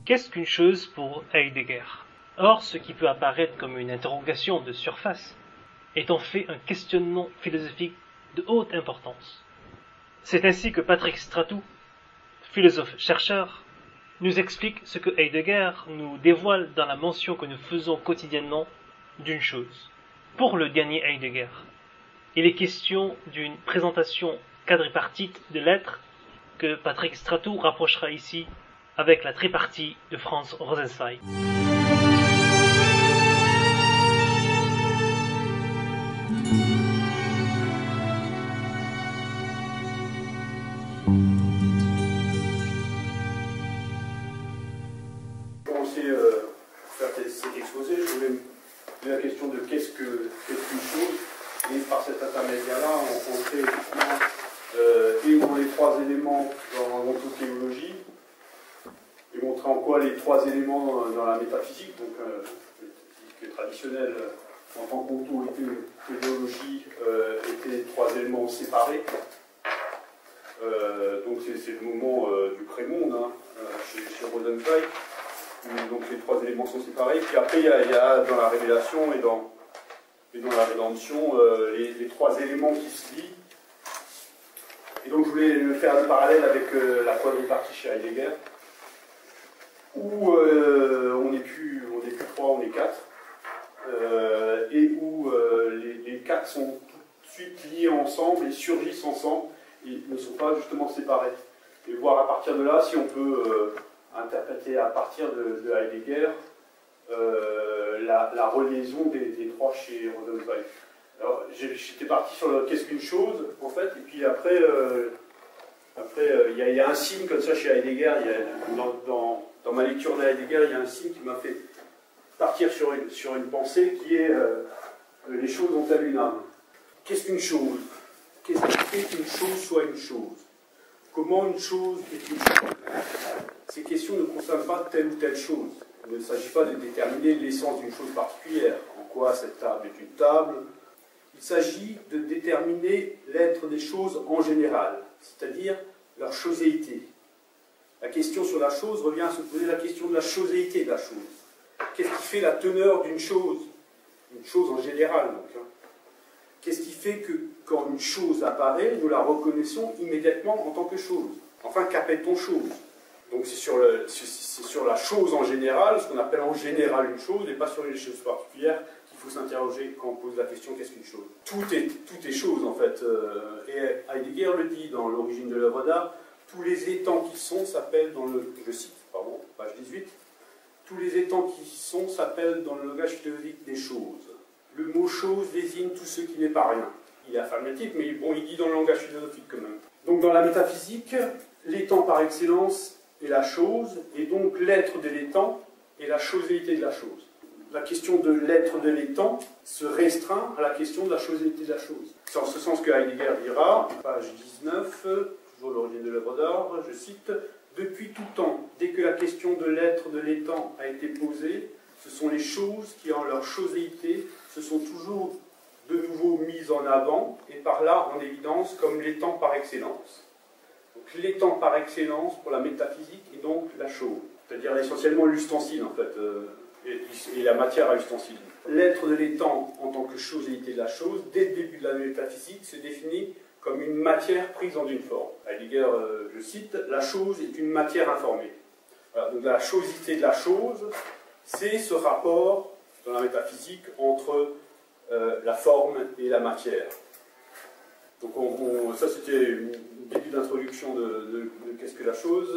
Qu'est-ce qu'une chose pour Heidegger? Or, ce qui peut apparaître comme une interrogation de surface est en fait un questionnement philosophique de haute importance. C'est ainsi que Patrick Stratou, philosophe-chercheur, nous explique ce que Heidegger nous dévoile dans la mention que nous faisons quotidiennement d'une chose. Pour le dernier Heidegger, il est question d'une présentation quadripartite de l'être que Patrick Stratou rapprochera ici avec la tripartie de Franz Rosenzweig. Pour commencer faire cet exposé, je voulais me poser la question de qu'est-ce qu'une chose, et par cet intermédiaire-là, on fait et on les trois éléments dans l'ontothéologie, et montrer en quoi les trois éléments dans la métaphysique, donc métaphysique traditionnelle en tant qu'ontothéologie, étaient trois éléments séparés. Donc c'est le moment du pré-monde chez Rosenzweig. Donc les trois éléments sont séparés. Puis après il y a dans la révélation et dans la rédemption les trois éléments qui se lient. Et donc je voulais faire le parallèle avec la quadripartie chez Heidegger, où on n'est plus trois, on est quatre, et où les quatre sont tout de suite liés ensemble et surgissent ensemble, et ne sont pas justement séparés. Et voir à partir de là si on peut interpréter à partir de Heidegger la reliaison des trois chez Rosenzweig. Alors j'étais parti sur le qu'est-ce qu'une chose, en fait, et puis après il y a un signe comme ça chez Heidegger, dans ma lecture de Heidegger, il y a un signe qui m'a fait partir sur une pensée qui est les choses ont-elles une âme? Qu'est-ce qu'une chose? Qu'est-ce qui fait qu'une chose soit une chose? Comment une chose est une chose? Ces questions ne concernent pas telle ou telle chose. Il ne s'agit pas de déterminer l'essence d'une chose particulière. En quoi cette table est une table? Il s'agit de déterminer l'être des choses en général, c'est-à-dire leur choséité. La question sur la chose revient à se poser la question de la choséité de la chose. Qu'est-ce qui fait la teneur d'une chose? Une chose en général, donc. Qu'est-ce qui fait que, quand une chose apparaît, nous la reconnaissons immédiatement en tant que chose? Enfin, qu'appelle-t-on chose? Donc c'est sur la chose en général, ce qu'on appelle en général une chose, et pas sur les choses particulières, qu'il faut s'interroger quand on pose la question qu'est-ce qu'une chose? Tout est chose, en fait. Et Heidegger le dit dans l'origine de l'œuvre d'art, tous les étangs qui sont s'appellent dans le... Je cite, pardon, page 18. Tous les étangs qui sont s'appellent dans le langage philosophique des choses. Le mot chose désigne tout ce qui n'est pas rien. Il est affirmatif, mais bon, il dit dans le langage philosophique quand même. Donc dans la métaphysique, l'étang par excellence est la chose, et donc l'être de l'étang est la choséité de la chose. La question de l'être de l'étang se restreint à la question de la choséité de la chose. C'est en ce sens que Heidegger dira, page 19, toujours l'origine de l'œuvre d'art, je cite, « Depuis tout temps, dès que la question de l'être de l'étang a été posée, ce sont les choses qui, en leur choséité, se sont toujours de nouveau mises en avant, et par là en évidence comme l'étang par excellence. » Donc l'étang par excellence pour la métaphysique est donc la chose, c'est-à-dire essentiellement l'ustensile en fait, et la matière à ustensile. L'être de l'étang en tant que choséité de la chose, dès le début de la métaphysique, se définit comme une matière prise en une forme. Heidegger, je cite, « La chose est une matière informée ». Voilà, donc la chosité de la chose, c'est ce rapport dans la métaphysique entre la forme et la matière. Donc ça c'était une début d'introduction de qu'est-ce que la chose.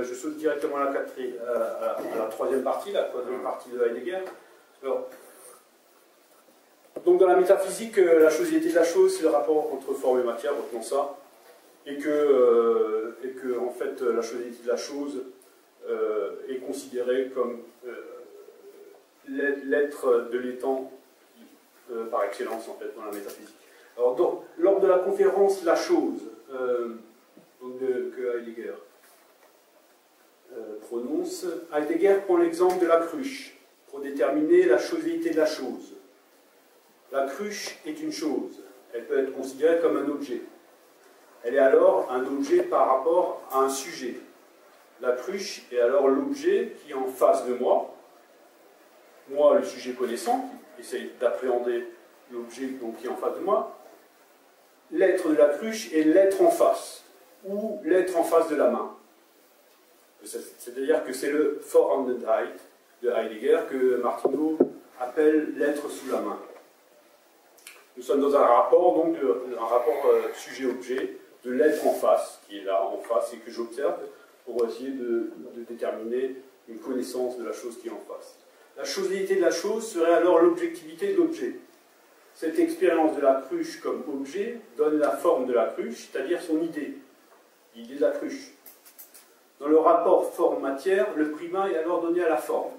Je saute directement à la troisième partie, la quatrième partie de Heidegger. Alors, donc dans la métaphysique, la chosité de la chose, c'est le rapport entre forme et matière, retenons ça, et que en fait la chosité de la chose est considérée comme l'être de l'étant par excellence en fait dans la métaphysique. Alors lors de la conférence La chose que Heidegger prononce, Heidegger prend l'exemple de la cruche pour déterminer la chosité de la chose. La cruche est une chose, elle peut être considérée comme un objet. Elle est alors un objet par rapport à un sujet. La cruche est alors l'objet qui est en face de moi, le sujet connaissant, qui essaye d'appréhender l'objet qui est en face de moi. L'être de la cruche est l'être en face, ou l'être en face de la main. C'est-à-dire que c'est le Vorhandenheit de Heidegger que Martineau appelle l'être sous la main. Nous sommes dans un rapport, donc, un rapport sujet-objet, de l'être en face, qui est là, en face, et que j'observe pour essayer de déterminer une connaissance de la chose qui est en face. La chosité de la chose serait alors l'objectivité de l'objet. Cette expérience de la cruche comme objet donne la forme de la cruche, c'est-à-dire son idée, l'idée de la cruche. Dans le rapport forme-matière, le primat est alors donné à la forme.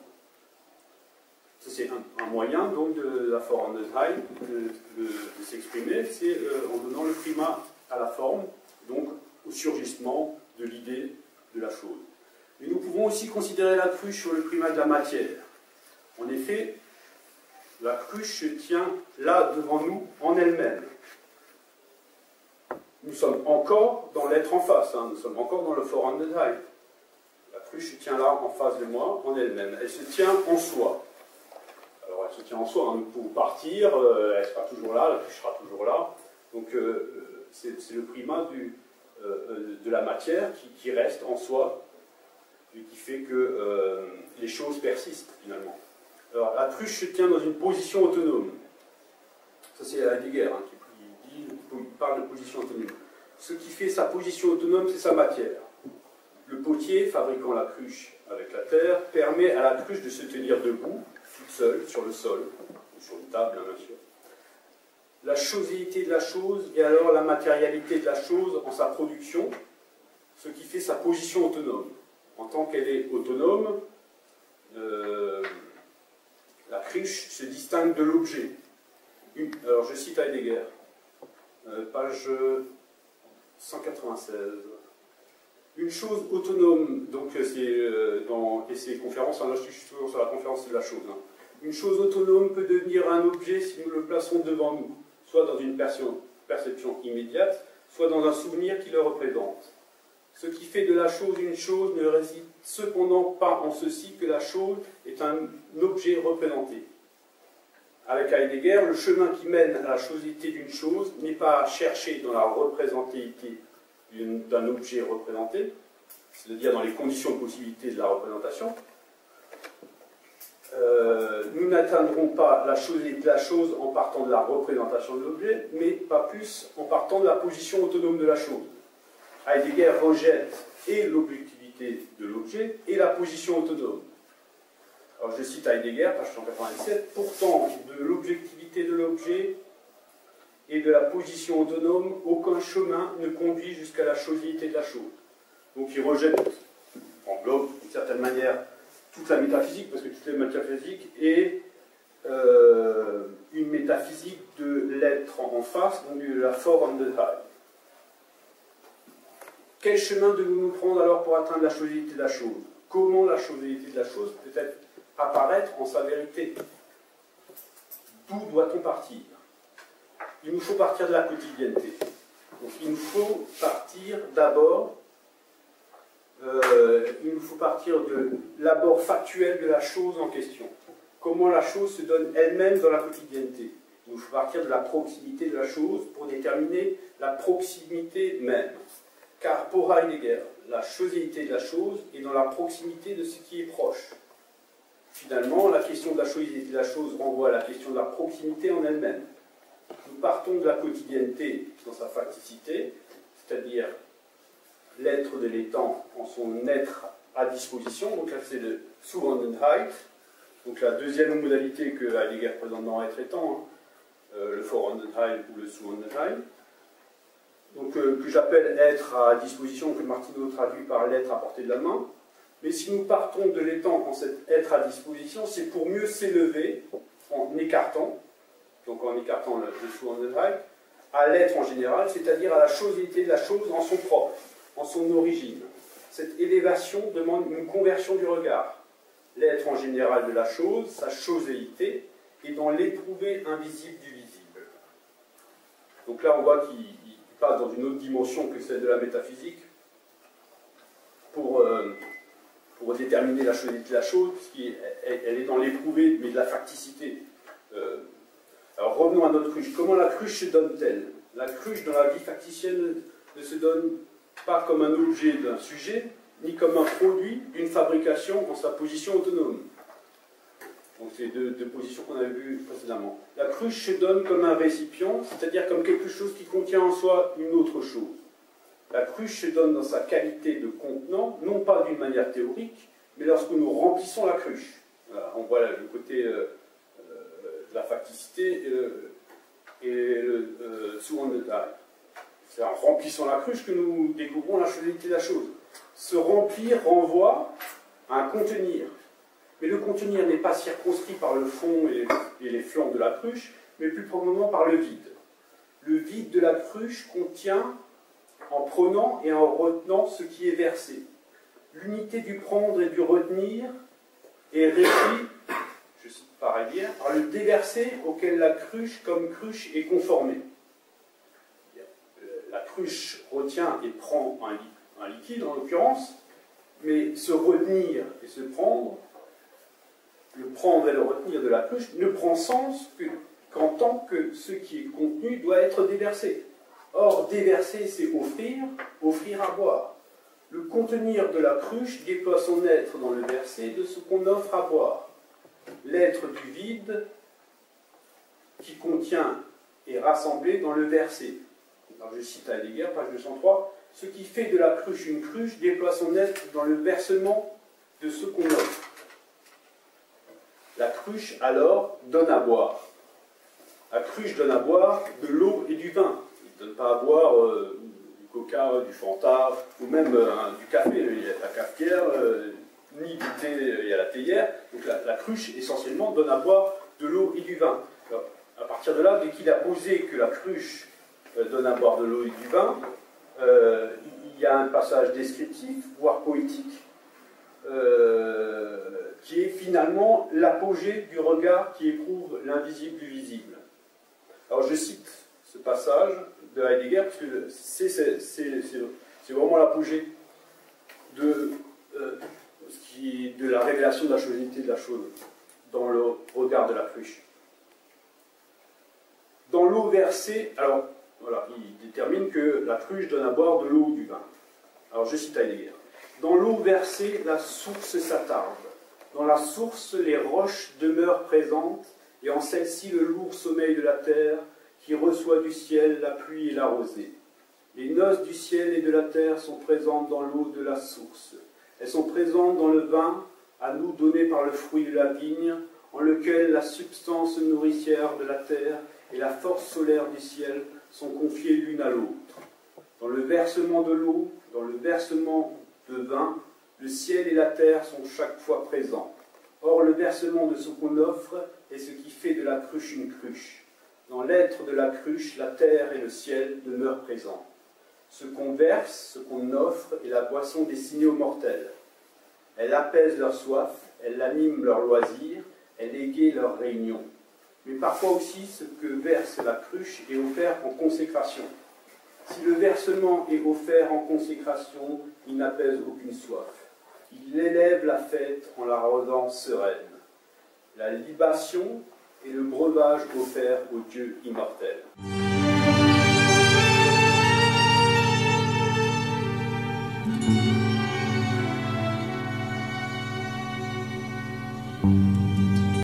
C'est un moyen donc de la Vorhandenheit de s'exprimer, c'est en donnant le primat à la forme, donc au surgissement de l'idée de la chose. Mais nous pouvons aussi considérer la cruche sur le primat de la matière. En effet, la cruche se tient là devant nous en elle-même. Nous sommes encore dans l'être en face, nous sommes encore dans le Vorhandenheit. La cruche se tient là en face de moi en elle-même. Elle se tient en soi. Alors elle se tient en soi, nous pouvons partir, elle sera toujours là, la cruche sera toujours là. Donc c'est le primat de la matière qui reste en soi et qui fait que les choses persistent finalement. Alors la cruche se tient dans une position autonome. Ça c'est Heidegger qui parle de position autonome. Ce qui fait sa position autonome, c'est sa matière. Le potier, fabriquant la cruche avec la terre, permet à la cruche de se tenir debout, toute seule, sur le sol, ou sur une table, bien sûr. La chosité de la chose et alors la matérialité de la chose en sa production, ce qui fait sa position autonome. En tant qu'elle est autonome, la cruche se distingue de l'objet. Alors je cite Heidegger, page 196. Une chose autonome, donc c'est dans ces conférences, là je suis toujours sur la conférence de la chose. Une chose autonome peut devenir un objet si nous le plaçons devant nous, soit dans une perception immédiate, soit dans un souvenir qui le représente. Ce qui fait de la chose une chose ne réside cependant pas en ceci que la chose est un objet représenté. Avec Heidegger, le chemin qui mène à la chosité d'une chose n'est pas à chercher dans la représentativité d'un objet représenté, c'est-à-dire dans les conditions de possibilité de la représentation. Nous n'atteindrons pas la chosité de la chose en partant de la représentation de l'objet, mais pas plus en partant de la position autonome de la chose. Heidegger rejette et l'objectivité de l'objet et la position autonome. Alors je cite Heidegger, page 197, pourtant de l'objectivité de l'objet et de la position autonome, aucun chemin ne conduit jusqu'à la chosité de la chose. Donc il rejette, englobe d'une certaine manière toute la métaphysique, parce que toute la métaphysique est une métaphysique de l'être en face, donc de la Vorhandenheit. Quel chemin devons-nous prendre alors pour atteindre la chosité de la chose? Comment la chosité de la chose peut-elle apparaître en sa vérité? D'où doit-on partir? Il nous faut partir de la quotidienneté. Donc il nous faut partir d'abord, il nous faut partir de l'abord factuel de la chose en question. Comment la chose se donne elle-même dans la quotidienneté. Il nous faut partir de la proximité de la chose pour déterminer la proximité même. Car pour Heidegger, la chosité de la chose est dans la proximité de ce qui est proche. Finalement, la question de la chosité de la chose renvoie à la question de la proximité en elle-même. Nous partons de la quotidienneté dans sa facticité, c'est-à-dire l'être de l'étant en son être à disposition. Donc là, c'est le Zuwandenheit, donc la deuxième modalité que Heidegger présente dans Être étant, le Vorhandenheit ou le Zuwandenheit. Donc que j'appelle être à disposition, que Martineau traduit par l'être à portée de la main. Mais si nous partons de l'étang en cet être à disposition, c'est pour mieux s'élever en écartant, donc en écartant le sous en right, à l'être en général, c'est-à-dire à la chosité de la chose en son propre, en son origine. Cette élévation demande une conversion du regard. L'être en général de la chose, sa choséité, est dans l'éprouvé invisible du visible. Donc là, on voit qu'il passe dans une autre dimension que celle de la métaphysique pour déterminer la chosité de la chose, puisqu'elle est dans l'éprouvé, mais de la facticité. Alors revenons à notre cruche. Comment la cruche se donne-t-elle? La cruche dans la vie factitienne ne se donne pas comme un objet d'un sujet, ni comme un produit d'une fabrication en sa position autonome. Donc c'est deux positions qu'on avait vues précédemment. La cruche se donne comme un récipient, c'est-à-dire comme quelque chose qui contient en soi une autre chose. La cruche se donne dans sa qualité de contenant, non pas d'une manière théorique, mais lorsque nous remplissons la cruche. Voilà, on voit le côté de la facticité et le sous en détail. C'est en remplissant la cruche que nous découvrons la chosité de la chose. Se remplir renvoie à un contenir. Mais le contenir n'est pas circonscrit par le fond et les flancs de la cruche, mais plus probablement par le vide. Le vide de la cruche contient, en prenant et en retenant ce qui est versé. L'unité du prendre et du retenir est régie, je cite par ailleurs, par le déversé auquel la cruche comme cruche est conformée. La cruche retient et prend un liquide en l'occurrence, mais se retenir et se prendre, le prendre et le retenir de la cruche ne prend sens qu'en tant que ce qui est contenu doit être déversé. Or, déverser, c'est offrir à boire. Le contenir de la cruche déploie son être dans le versé de ce qu'on offre à boire. L'être du vide qui contient est rassemblé dans le versé. Alors, je cite Heidegger, page 203. Ce qui fait de la cruche une cruche déploie son être dans le versement de ce qu'on offre. La cruche, alors, donne à boire. La cruche donne à boire de l'eau et du vin. Il ne donne pas à boire du coca, du fanta, ou même du café. Il y a la cafetière, ni du thé, il y a la théière. Donc la cruche, essentiellement, donne à boire de l'eau et du vin. Alors, à partir de là, dès qu'il a posé que la cruche donne à boire de l'eau et du vin, il y a un passage descriptif, voire poétique, qui est finalement l'apogée du regard qui éprouve l'invisible du visible. Alors je cite ce passage de Heidegger, parce que c'est vraiment l'apogée de la révélation de la chosité de la chose dans le regard de la cruche. Dans l'eau versée, alors voilà, il détermine que la cruche donne à boire de l'eau ou du vin. Alors je cite Heidegger. Dans l'eau versée, la source s'attarde. Dans la source, les roches demeurent présentes, et en celle-ci, le lourd sommeil de la terre, qui reçoit du ciel la pluie et la rosée. Les noces du ciel et de la terre sont présentes dans l'eau de la source. Elles sont présentes dans le vin, à nous donné par le fruit de la vigne, en lequel la substance nourricière de la terre et la force solaire du ciel sont confiées l'une à l'autre. Dans le versement de l'eau, dans le versement de vin, le ciel et la terre sont chaque fois présents. Or, le versement de ce qu'on offre est ce qui fait de la cruche une cruche. Dans l'être de la cruche, la terre et le ciel demeurent présents. Ce qu'on verse, ce qu'on offre, est la boisson destinée aux mortels. Elle apaise leur soif, elle anime leur loisir, elle égaye leur réunion. Mais parfois aussi, ce que verse la cruche est offert en consécration. Si le versement est offert en consécration, il n'apaise aucune soif. Il élève la fête en la rendant sereine. La libation est le breuvage offert au Dieu immortel.